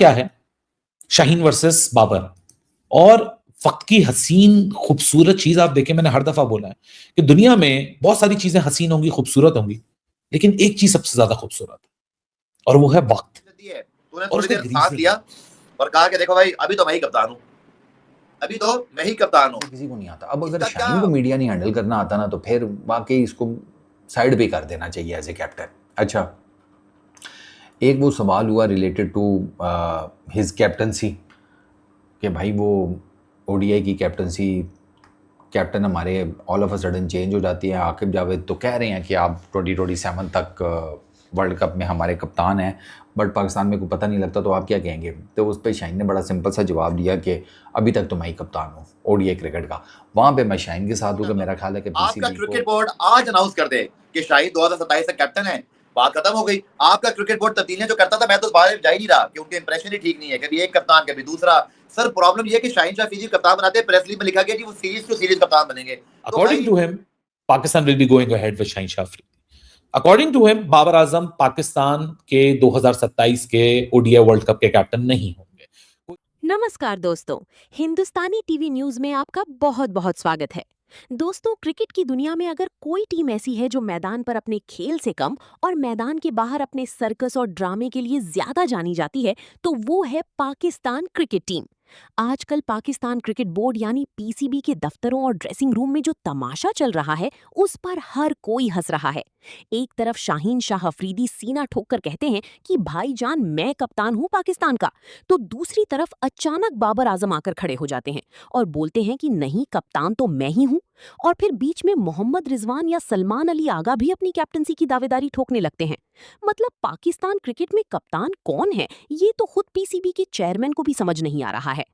क्या है, शाहीन वर्सेस बाबर, और वक्त की हसीन खूबसूरत चीज आप देखें, मैंने हर दफा बोला है कि दुनिया में बहुत सारी चीजें हसीन होंगी, खूबसूरत होंगी, लेकिन एक चीज सबसे ज्यादा खूबसूरत है और वो है वक्त। तूने और थोड़ी उसका देर सांस लिया और कहा कि देखो भाई, अभी तो मैं ही कप्तान हूं, अभी तो मैं ही कप्तान हूं। किसी को नहीं आता। अब अगर शाहीन को मीडिया नहीं हैंडल करना आता ना, तो फिर वाकई इसको साइड पे कर देना चाहिए एज ए कैप्टन। अच्छा, एक वो सवाल हुआ रिलेटेड टू हिज कैप्टनसी कि भाई वो ओडीआई की कैप्टनसी, कैप्टन हमारे all of a sudden change हो जाती है। आकिब जावेद तो कह रहे हैं कि आप 2027 तक वर्ल्ड कप में हमारे कप्तान हैं, बट पाकिस्तान में कोई पता नहीं लगता, तो आप क्या कहेंगे? तो उस पर शाहीन ने बड़ा सिंपल सा जवाब दिया कि अभी तक तो मैं ही कप्तान हूँ ओडीआई क्रिकेट का। वहाँ पे मैं शाहीन के साथ हूँ कि मेरा ख्याल है कि आपका क्रिकेट बोर्ड आज अनाउंस कर दे कि शाहीन 2027 तक कैप्टन है, बात खत्म हो गई। आपका क्रिकेट बोर्ड तब्दीलियां जो करता था, मैं तो उस बारे में जा ही नहीं रहा कि उनके इंप्रेशन ही ठीक नहीं है, कभी एक कप्तान कभी दूसरा। सर प्रॉब्लम ये है कि शाहीन शाह अफरीदी कप्तान बनाते, प्रेस रिलीज में लिखा गया कि वो सीरीज टू सीरीज कप्तान बनेंगे। According to him Pakistan will be going ahead with Shaheen Shah Afridi. According to him Babar Azam Pakistan के 2027 के ओडीआई वर्ल्ड कप के कैप्टन नहीं होंगे। नमस्कार दोस्तों, हिंदुस्तानी टीवी न्यूज में आपका बहुत बहुत स्वागत है। दोस्तों, क्रिकेट की दुनिया में अगर कोई टीम ऐसी है जो मैदान पर अपने खेल से कम और मैदान के बाहर अपने सर्कस और ड्रामे के लिए ज्यादा जानी जाती है, तो वो है पाकिस्तान क्रिकेट टीम। आजकल पाकिस्तान क्रिकेट बोर्ड यानी पीसीबी के दफ्तरों और ड्रेसिंग रूम में जो तमाशा चल रहा है, उस पर हर कोई हंस रहा है। एक तरफ शाहीन शाह अफरीदी सीना ठोक कर कहते हैं कि भाईजान मैं कप्तान हूं पाकिस्तान का, तो दूसरी तरफ अचानक बाबर आजम आकर खड़े हो जाते हैं और बोलते हैं कि नहीं, कप्तान तो मैं ही हूं। और फिर बीच में मोहम्मद रिजवान या सलमान अली आगा भी अपनी कैप्टंसी की दावेदारी ठोकने लगते हैं। मतलब पाकिस्तान क्रिकेट में कप्तान कौन है, ये तो खुद पीसीबी के चेयरमैन को भी समझ नहीं आ रहा है।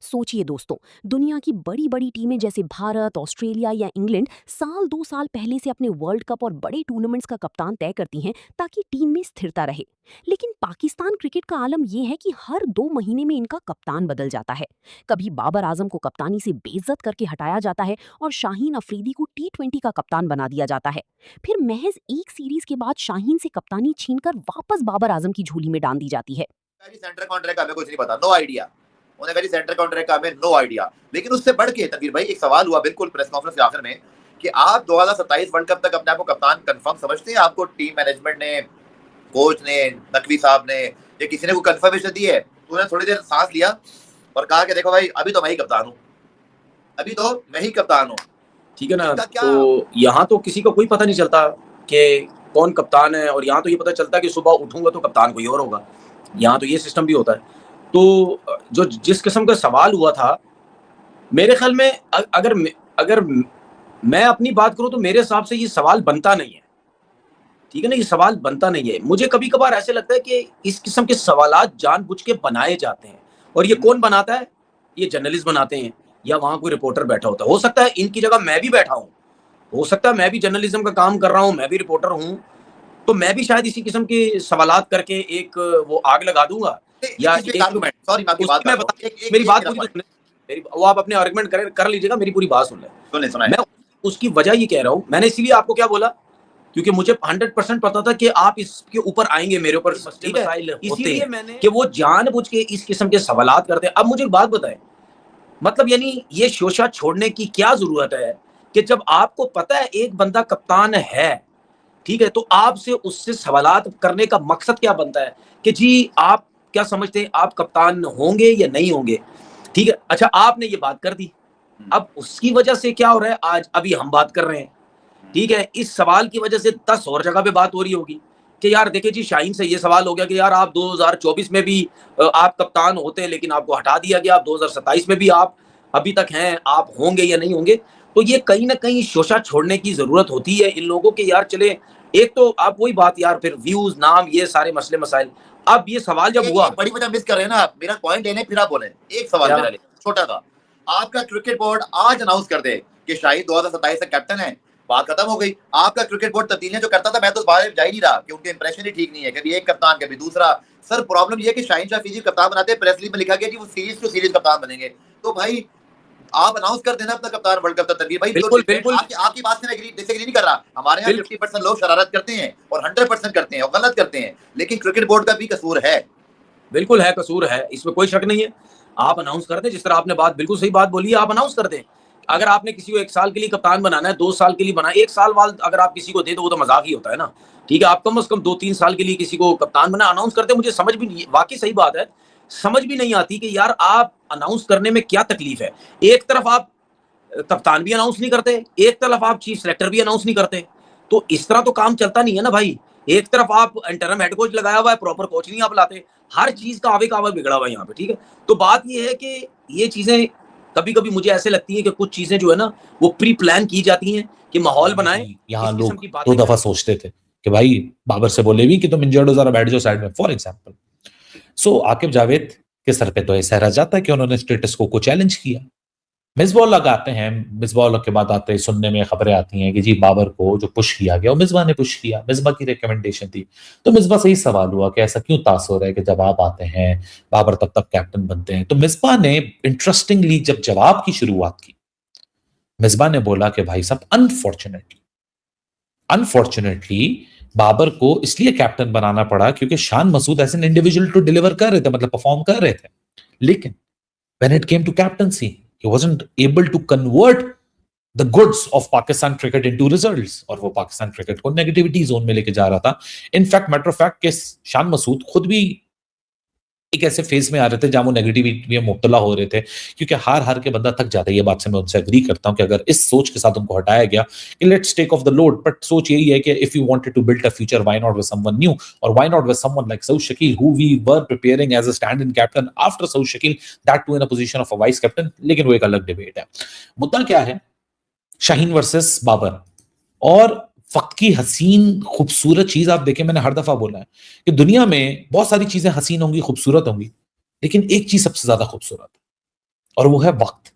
सोचिए दोस्तों, दुनिया की बड़ी बड़ी टीमें जैसे भारत, ऑस्ट्रेलिया या इंग्लैंड साल 2 साल पहले से अपने वर्ल्ड कप और बड़े टूर्नामेंट्स का कप्तान तय करती हैं ताकि टीम में स्थिरता रहे। लेकिन पाकिस्तान क्रिकेट का आलम यह है कि हर 2 महीने में इनका कप्तान बदल जाता है। कभी बाबर आजम को कप्तानी से बेइज्जत करके हटाया जाता है और शाहीन अफरीदी को T20 का कप्तान बना दिया जाता है। फिर महज एक सीरीज के बाद शाहीन से कप्तानी छीनकर वापस बाबर आजम की झोली में डाल दी जाती है। सेंटर कॉन्ट्रैक्ट का हमें कुछ नहीं पता, नो आइडिया। उन्होंने कहा सेंटर कॉन्ट्रैक्ट का हमें नो आइडिया। लेकिन उससे बढ़ के तनवीर भाई एक सवाल हुआ बिल्कुल प्रेस कॉन्फ्रेंस के आखिर में कि आप 2027 वर्ल्ड कप तक अपने आप को कप्तान कंफर्म समझते हैं? आपको टीम मैनेजमेंट ने, कोच ने, नकवी साहब ने या किसी ने कोई कंफर्मेशन दी है? तो उन्होंने थोड़ी देर सांस लिया और कहा कि देखो भाई, अभी तो मैं ही कप्तान हूं, अभी तो मैं ही कप्तान हूं। ठीक है ना? तो यहाँ तो किसी को कोई पता नहीं चलता कि कौन कप्तान है, और यहाँ तो ये पता चलता है कि सुबह उठूंगा तो कप्तान कोई और होगा। यहाँ तो ये सिस्टम भी होता है। तो जो जिस किस्म का सवाल हुआ था, मेरे ख्याल में अगर मैं अपनी बात करूं तो मेरे हिसाब से ये सवाल बनता नहीं है। ठीक है ना, ये सवाल बनता नहीं है। मुझे कभी कभार ऐसे लगता है कि इस किस्म के सवालात जानबूझ के बनाए जाते हैं। और ये कौन बनाता है? ये जर्नलिस्ट बनाते हैं या वहां कोई रिपोर्टर बैठा होता है। हो सकता है इनकी जगह मैं भी बैठा हूं, हो सकता है मैं भी जर्नलिज्म का काम कर रहा हूं, मैं भी रिपोर्टर हूं, तो मैं भी शायद इसी किस्म के सवालात करके एक वो आग लगा दूंगा। या सॉरी मेरी बात पूरी, मेरी वो आप अपने आर्गुमेंट कर लीजिएगा, मेरी पूरी बात सुन ले। मैं उसकी वजह ये कह रहा हूं, मैंने इसीलिए आपको क्या बोला, क्योंकि मुझे 100% पता था कि आप इसके ऊपर आएंगे, मेरे ऊपर इसीलिए मैंने कि वो जानबूझ के इस किस्म के सवालात करते हैं। अब मुझे एक बात बताएं, मतलब यानी ये शोशा छोड़ने की क्या जरूरत है कि जब आपको पता है एक बंदा कप्तान है, ठीक है, तो आपसे उससे सवालात करने का मकसद क्या बनता है कि जी आप क्या समझते हैं, आप कप्तान होंगे या नहीं होंगे? ठीक है, अच्छा आपने ये बात कर दी, अब उसकी वजह से क्या हो रहा है, आज अभी हम बात कर रहे हैं, ठीक है, इस सवाल की वजह से 10 और जगह पे बात हो रही होगी कि यार देखिए जी, शाहीन से ये सवाल हो गया कि यार आप 2024 में भी आप कप्तान होते हैं लेकिन आपको हटा दिया गया, आप 2027 में भी आप अभी तक हैं, आप होंगे या नहीं होंगे? तो ये कहीं ना कहीं शोशा छोड़ने की जरूरत होती है इन लोगों के। यार चले, एक तो आप वही बात यार, फिर व्यूज, नाम, ये सारे मसले मसाइल। अब ये सवाल जब हुआ, बड़ी वजह मिस कर रहे हैं ना आप, मेरा पॉइंट लेने फिर आप बोले। एक सवाल मेरा छोटा था, आपका क्रिकेट बोर्ड आज अनाउंस कर दे कि शाहीन 2027 से कैप्टन है, बात खत्म हो गई। आपका क्रिकेट बोर्ड तब्दीलियां जो करता था, मैं तो उस बारे में जा ही नहीं रहा कि उनके इंप्रेशन ही ठीक नहीं है, कभी एक कप्तान कभी दूसरा। सर प्रॉब्लम ये है कि शाहीन शाह अफरीदी कप्तान बनाते, प्रेस रिलीज में लिखा गया कि वो सीरीज टू सीरीज कप्तान बनेंगे। तो भाई आप अनाउंस कर देना अपना कप्तान वर्ल्ड कप तक। भाई बिल्कुल बिल्कुल आपकी बात से डिसएग्री नहीं कर रहा। हमारे यहाँ 50% लोग शरारत करते हैं और 100% करते हैं और गलत करते हैं, लेकिन क्रिकेट बोर्ड का भी कसूर है। बिल्कुल है, कसूर है, इसमें कोई शक नहीं है। आप अनाउंस कर दें, जिस तरह आपने बात बिल्कुल सही बात बोली है, आप अनाउंस कर दें। अगर आपने किसी को 1 साल के लिए कप्तान बनाना है, 2 साल के लिए बनाना है, 1 साल बाद अगर आप किसी को दे, तो वो तो मज़ाक ही होता है ना। ठीक है, आप कम से कम 2-3 साल के लिए किसी को कप्तान बनाना अनाउंस कर दें। मुझे समझ भी नहीं, वाक़ई सही बात है, समझ भी नहीं आती कि यार आप अनाउंस करने में क्या तकलीफ है? एक तरफ आप कप्तान भी अनाउंस नहीं करते, एक तरफ आप चीफ सेलेक्टर भी अनाउंस नहीं करते। तो इस तरह तो काम चलता नहीं है ना भाई। एक तरफ आप इंटरम हेड कोच लगाया हुआ है, प्रॉपर कोच नहीं आप लाते। हर चीज का आवे कावा बिगड़ा हुआ है यहाँ पे, ठीक है। तो बात ये है कि ये चीजें कभी कभी मुझे ऐसे लगती है कि कुछ चीजें जो है ना वो प्री प्लान की जाती हैं कि माहौल बनाए, यहाँ इस किस्म लोग की 2 बातें दफा करें। सोचते थे कि भाई बाबर से बोले भी कि तुम इंजर्ड हो, जरा बैठ जाओ साइड में, फॉर एग्जाम्पल। सो आकिब जावेद के सर पे तो ऐसा रह जाता है कि उन्होंने स्टेटस को चैलेंज किया। मिसबा उल हक आते हैं, मिसबा उल हक के बाद आते सुनने में खबरें आती हैं कि जी बाबर को जो पुश किया गया वो मिसबा ने पुश किया, मिसबा की रिकमेंडेशन थी। तो मिसबा से ही सवाल हुआ कि ऐसा क्यों तासुर है कि जब आप आते हैं बाबर तब तक कैप्टन बनते हैं। तो मिसबा ने इंटरेस्टिंगली जब जवाब की शुरुआत की, मिसबा ने बोला कि भाई साहब अनफॉर्चुनेटली बाबर को इसलिए कैप्टन बनाना पड़ा क्योंकि Shan Masood as an individual तो डिलीवर कर रहे थे, मतलब परफॉर्म कर रहे थे, लेकिन when it came to captaincy, he wasn't able to convert the goods of Pakistan cricket into results, और वो पाकिस्तान क्रिकेट को नेगेटिविटी जोन में लेके जा रहा था। इनफैक्ट मैटर ऑफ फैक्ट के शान मसूद खुद भी एक ऐसे फेज में आ रहे थे जहां वो नेगेटिविटी में मुब्तला हो रहे थे, क्योंकि हार हार के बंदा थक जाता है। ये बात से मैं उनसे एग्री करता हूं कि अगर इस सोच के साथ उनको हटाया गया कि let's take off the load, but सोच यही है कि if you wanted to build a future, why not with someone new, और why not with someone like Saud Shakeel who we were preparing as a stand in captain after Saud Shakeel, that too in a position of a vice captain. लेकिन वो एक अलग debate है। मुद्दा क्या है, Shaheen versus Babar. और वक्त की हसीन खूबसूरत चीज आप देखें, मैंने हर दफा बोला है कि दुनिया में बहुत सारी चीजें हसीन होंगी, खूबसूरत होंगी, लेकिन एक चीज सबसे ज्यादा खूबसूरत है, और वो है वक्त।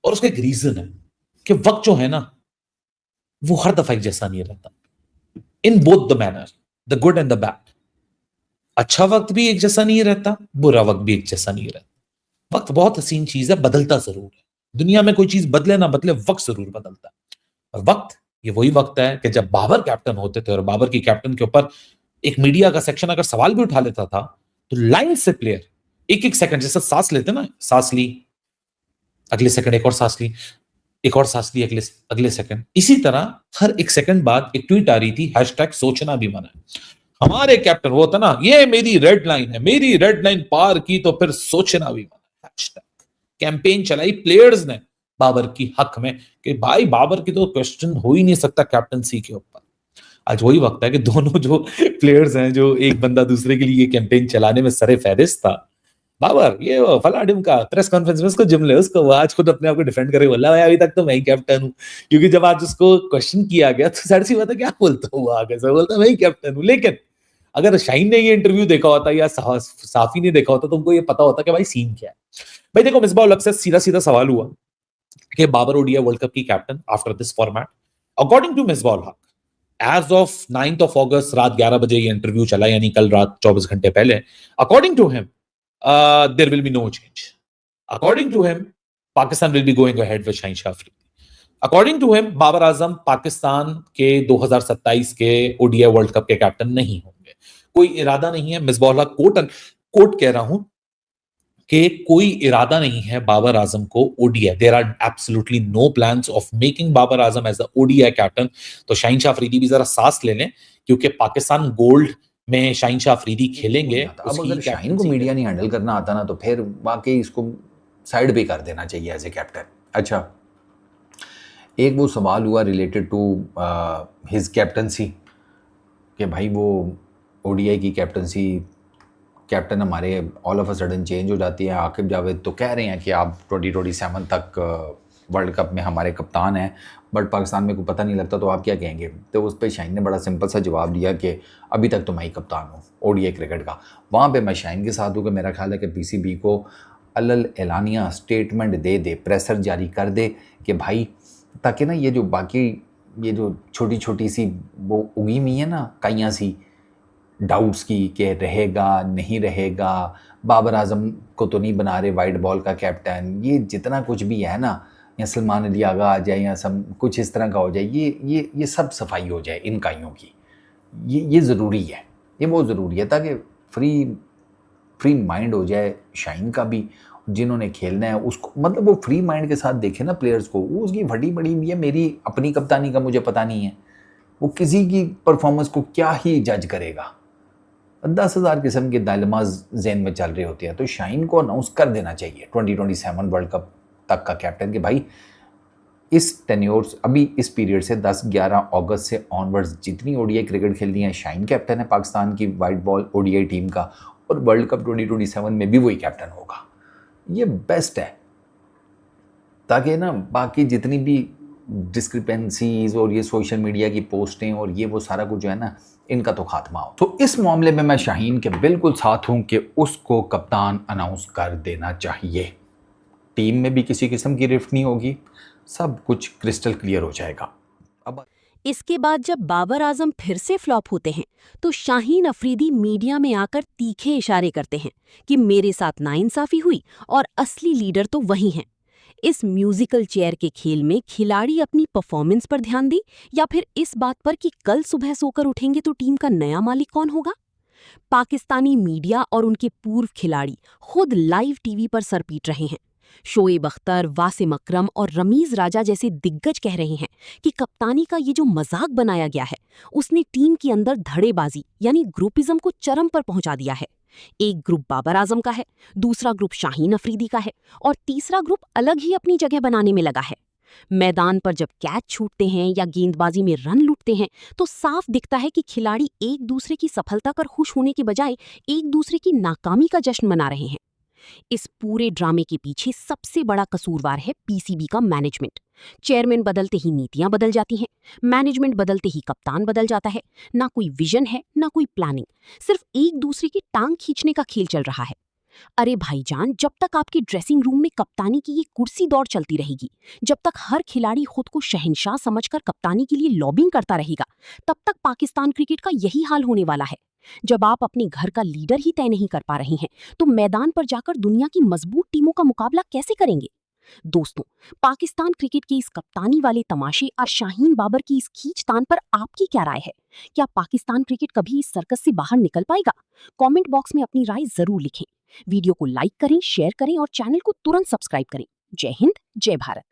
और उसका एक रीजन है कि वक्त जो है ना वो हर दफा एक जैसा नहीं रहता, in both the manner, the good and the bad. अच्छा वक्त भी एक जैसा नहीं रहता, बुरा वक्त भी एक जैसा नहीं रहता। वक्त बहुत हसीन चीज है, बदलता जरूर है। दुनिया में कोई चीज बदले ना बदले, वक्त जरूर बदलता है। और वक्त, ये वही वक्त है कि जब बाबर कैप्टन होते थे और बाबर की कैप्टन के ऊपर एक मीडिया का सेक्शन अगर सवाल भी उठा लेता था, तो लाइन से प्लेयर एक एक सेकंड, जैसे सांस लेते ना, सांस ली, अगले सेकंड एक और सांस ली, एक और सांस ली, अगले अगले सेकंड, इसी तरह हर एक सेकंड बाद एक ट्वीट आ रही थी, हैशटैग सोचना भी मना है। हमारे कैप्टन, वो था ना, ये मेरी रेड लाइन है, मेरी रेड लाइन पार की तो फिर सोचना भी मना है। हैशटैग कैंपेन चलाई प्लेयर्स ने बाबर की हक में कि भाई बाबर की तो क्वेश्चन हो ही नहीं सकता कैप्टनसी के ऊपर। आज वही वक्त है कि दोनों जो प्लेयर्स हैं, जो एक बंदा दूसरे के लिए ये कैंपेन चलाने में सरे फहरिस्त था, बाबर ये वो फला का प्रेस कॉन्फ्रेंस में उसको जुमले, उसको वो आज खुद अपने आप को डिफेंड करे, बोला भाई अभी तक तो मैं ही कैप्टन हूँ। क्योंकि जब आज उसको क्वेश्चन किया गया तो सारी सी बात है, क्या बोलता हूँ, आगे से बोलता मैं ही कैप्टन हूँ। लेकिन अगर शाहीन ने ये इंटरव्यू देखा होता या साफी ने देखा होता तो उनको ये पता होता कि भाई सीन क्या है। भाई देखो, मिसबा उल हक से सीधा सीधा सवाल हुआ कि बाबर ओडीआई वर्ल्ड कप की captain after this format. According to Misbah ul Haq, as of 9th of August रात 11 बजे ये इंटरव्यू चला, यानी कल रात 24 घंटे पहले, according to him there will be no change. According to him Pakistan will be going ahead with Shaheen Shah Afridi. According to him Babar Azam Pakistan के 2027 के ओडीआई वर्ल्ड कप के कैप्टन नहीं होंगे। कोई इरादा नहीं है, मिसबा उल हक कोट कह रहा हूं कि कोई इरादा नहीं है बाबर आजम को ODI, there are absolutely no plans of making Babar Azam as the ODI captain. तो शाहीन शाह अफरीदी भी जरा सांस ले लें, क्योंकि पाकिस्तान गोल्ड में शाहीन शाह अफरीदी खेलेंगे। अब अगर शाहीन को मीडिया नहीं हैंडल करना आता ना, तो फिर वाकई इसको साइड पे कर देना चाहिए एज ए कैप्टन। अच्छा, एक वो सवाल हुआ रिलेटेड टू हिज कैप्टनसी कि भाई वो ओडीआई की कैप्टनसी, कैप्टन हमारे all of a sudden change हो जाती है। आकिब जावेद तो कह रहे हैं कि आप 2027 तक वर्ल्ड कप में हमारे कप्तान हैं, बट पाकिस्तान में कोई पता नहीं लगता, तो आप क्या कहेंगे? तो उस पर शाहीन ने बड़ा सिंपल सा जवाब दिया कि अभी तक तो मैं ही कप्तान हूँ ओडीआई क्रिकेट का। वहाँ पे मैं शाहीन के साथ हूँ कि मेरा ख्याल है कि पीसीबी को अलल एलानिया स्टेटमेंट दे, प्रेशर जारी कर दे कि भाई, ताकि ना ये जो बाकी ये जो छोटी छोटी सी वो उगी हुई है ना काइयाँ सी डाउट्स की कि रहेगा नहीं रहेगा, बाबर आजम को तो नहीं बना रहे वाइट बॉल का कैप्टन, ये जितना कुछ भी है ना, या सलमान अली आगा आ जाए या सब कुछ इस तरह का हो जाए, ये सब सफाई हो जाए इन काइयों की। ये ज़रूरी है, ये बहुत ज़रूरी है, ताकि फ्री फ्री माइंड हो जाए शाहीन का भी, जिन्होंने खेलना है उसको, मतलब वो फ्री माइंड के साथ देखे ना प्लेयर्स को। वो उसकी फटी पड़ी हुई है, मेरी अपनी कप्तानी का मुझे पता नहीं है, वो किसी की परफॉर्मेंस को क्या ही जज करेगा। 10,000 किस्म के डायलेमास जेन में चल रहे होते हैं। तो शाहीन को अनाउंस कर देना चाहिए 2027 वर्ल्ड कप तक का कैप्टन कि भाई इस टेन्योर्स, अभी इस पीरियड से 10-11 अगस्त से ऑनवर्ड्स जितनी ओडीआई क्रिकेट खेलनी है, शाहीन कैप्टन है पाकिस्तान की वाइट बॉल ओडीआई टीम का, और वर्ल्ड कप 2027 में भी वही कैप्टन होगा। ये बेस्ट है, ताकि ना बाकी जितनी भी डिस्क्रिपेंसीज और ये सोशल मीडिया की पोस्टें और ये वो सारा कुछ जो है ना, इनका तो खात्मा हो। तो इस मामले में मैं शाहीन के बिल्कुल साथ हूं कि उसको कप्तान अनाउंस कर देना चाहिए। टीम में भी किसी किस्म की रिफ्ट नहीं होगी, सब कुछ क्रिस्टल क्लियर हो जाएगा। अब इसके बाद जब बाबर आजम फिर से फ्लॉप होते हैं तो शाहीन अफरीदी मीडिया में आकर तीखे इशारे करते हैं कि मेरे साथ नाइंसाफी हुई और असली लीडर तो वही हैं। इस म्यूजिकल चेयर के खेल में खिलाड़ी अपनी परफॉर्मेंस पर ध्यान दें या फिर इस बात पर कि कल सुबह सोकर उठेंगे तो टीम का नया मालिक कौन होगा। पाकिस्तानी मीडिया और उनके पूर्व खिलाड़ी खुद लाइव टीवी पर सर पीट रहे हैं। शोएब अख्तर, वासिम अकरम और रमीज राजा जैसे दिग्गज कह रहे हैं कि कप्तानी का ये जो मजाक बनाया गया है उसने टीम के अंदर धड़ेबाजी यानी ग्रुपिज्म को चरम पर पहुंचा दिया है। एक ग्रुप बाबर आजम का है, दूसरा ग्रुप शाहीन अफरीदी का है और तीसरा ग्रुप अलग ही अपनी जगह बनाने में लगा है। मैदान पर जब कैच छूटते हैं या गेंदबाजी में रन लूटते हैं तो साफ दिखता है कि खिलाड़ी एक दूसरे की सफलता पर खुश होने के बजाय एक दूसरे की नाकामी का जश्न मना रहे हैं। इस पूरे ड्रामे के पीछे सबसे बड़ा कसूरवार है पीसीबी का मैनेजमेंट। चेयरमैन बदलते ही नीतियां बदल जाती हैं, मैनेजमेंट बदलते ही कप्तान बदल जाता है। ना कोई विजन है, ना कोई प्लानिंग, सिर्फ एक दूसरे की टांग खींचने का खेल चल रहा है। अरे भाईजान, जब तक आपके ड्रेसिंग रूम में कप्तानी की ये कुर्सी दौड़ चलती रहेगी, जब तक हर खिलाड़ी खुद को शहंशाह समझकर कप्तानी के लिए लॉबिंग करता रहेगा, तब तक पाकिस्तान क्रिकेट का यही हाल होने वाला है। जब आप अपने घर का लीडर ही तय नहीं कर पा रहे हैं तो मैदान पर जाकर दुनिया की मजबूत टीमों का मुकाबला कैसे करेंगे। दोस्तों, पाकिस्तान क्रिकेट के इस कप्तानी वाले तमाशे और शाहीन बाबर की इस खींचतान पर आपकी क्या राय है? क्या पाकिस्तान क्रिकेट कभी इस सर्कस से बाहर निकल पाएगा? कमेंट बॉक्स में अपनी राय जरूर लिखें। वीडियो को लाइक करें, शेयर करें और चैनल को तुरंत सब्सक्राइब करें। जय हिंद, जय भारत।